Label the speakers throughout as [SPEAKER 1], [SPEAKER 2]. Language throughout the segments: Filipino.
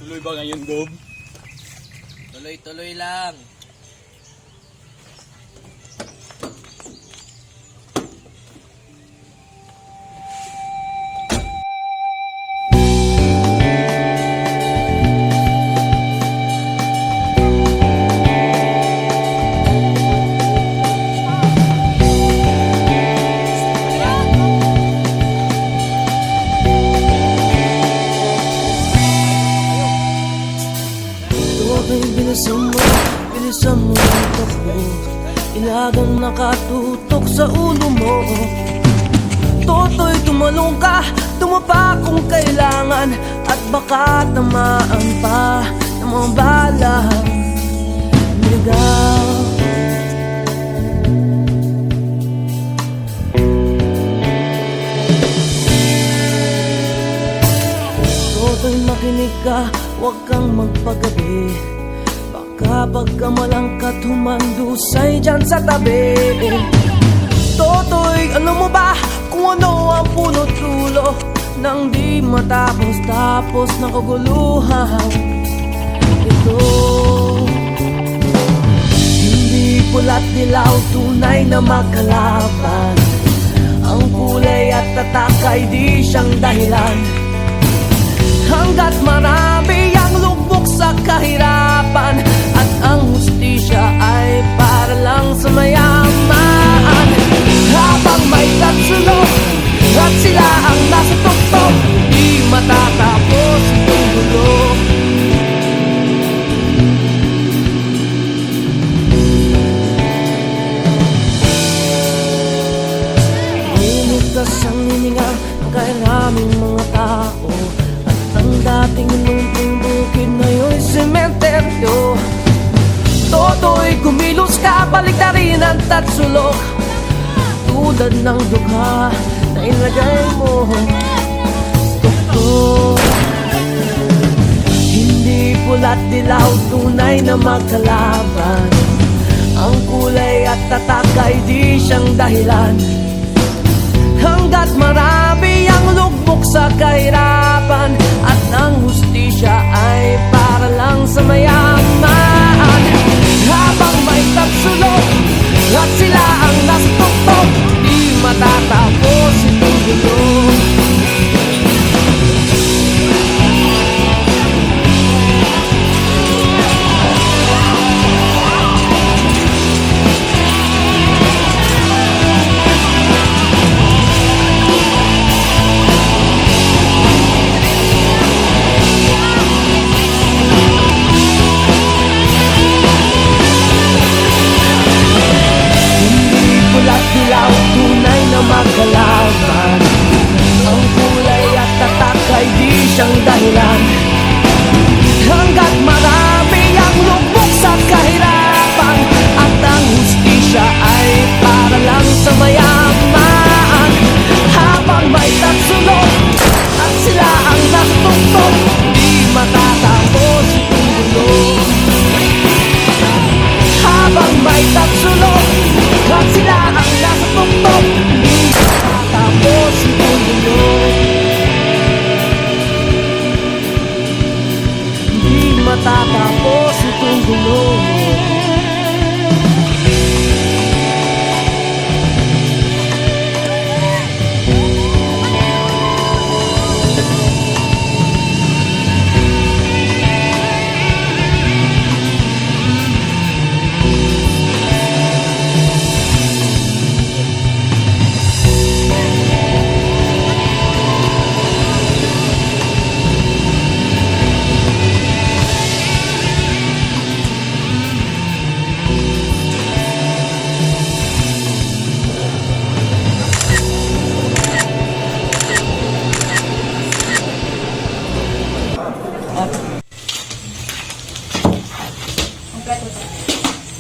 [SPEAKER 1] Tuloy ba ngayon, Gob?
[SPEAKER 2] Tuloy-tuloy lang.
[SPEAKER 3] Bilisan mo ang takbo, ilagang nakatutok sa ulo mo. Toto'y tumalong ka, tumapa kung kailangan, at baka tamaan pa ng mga balang ligaw. Toto'y makinig ka, huwag kang magpagabi. Kapag kamalangkat humandusay dyan sa tabi. Toto'y alam mo ba kung ano ang punot dulo nang di matapos-tapos na kaguluhan ito? Hindi pula't dilaw, tunay na magkalaban. Ang kulay at tatak ay di siyang dahilan. Hanggat marami ang lubog sa kahirapan, at ang hustisya ay para lang sa mayaman. Habang may tatsulok at sila ang nasa tuktok, di matatapos itong gulo. Inugas ang hininga ng kairaming mga tao, ang dating lumping bukid ngayon'y sementeryo. Toto'y kumilos ka, balik na rin ang tatsulok, tulad ng dugha na ilagay mo tuktok. Hindi pula't dilaw, tunay na magkalaban. Ang kulay at tatak ay di siyang dahilan. Hanggat marami ang lugmok sa kahirapan, at ang hustisya ay para lang sa mayaman. Habang may tatsulok at sila ang nasa tuktok, di matatapos itong gulo. Tunay na magkalaban. Ang kulay at tatak ay di siyang dahilan. Hanggat marami ang lubog sa kahirapan, at ang hustisya ay para lang sa mayaman. Habang may tatsulok at sila ang naktuktok, di matatapos itong gulo. Habang may tatsulok at sila ang nasa tuktok, di matatapos itong gulo. Di matatapos itong gulo.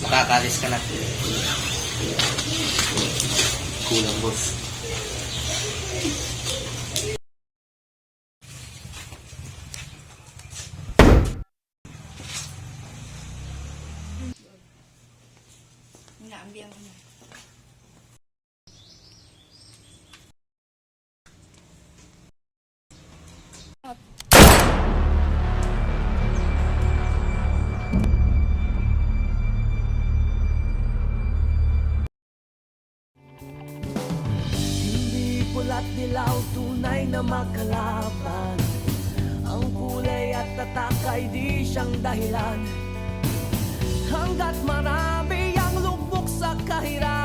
[SPEAKER 2] Makakalis ka na.
[SPEAKER 1] Kulang, boss.
[SPEAKER 4] Naambiyan ko na.
[SPEAKER 3] pula't dilaw, tunay na makalaban. Ang kulay at tatak ay di siyang dahilan. Hanggat marami ang lubog sa kahirapan,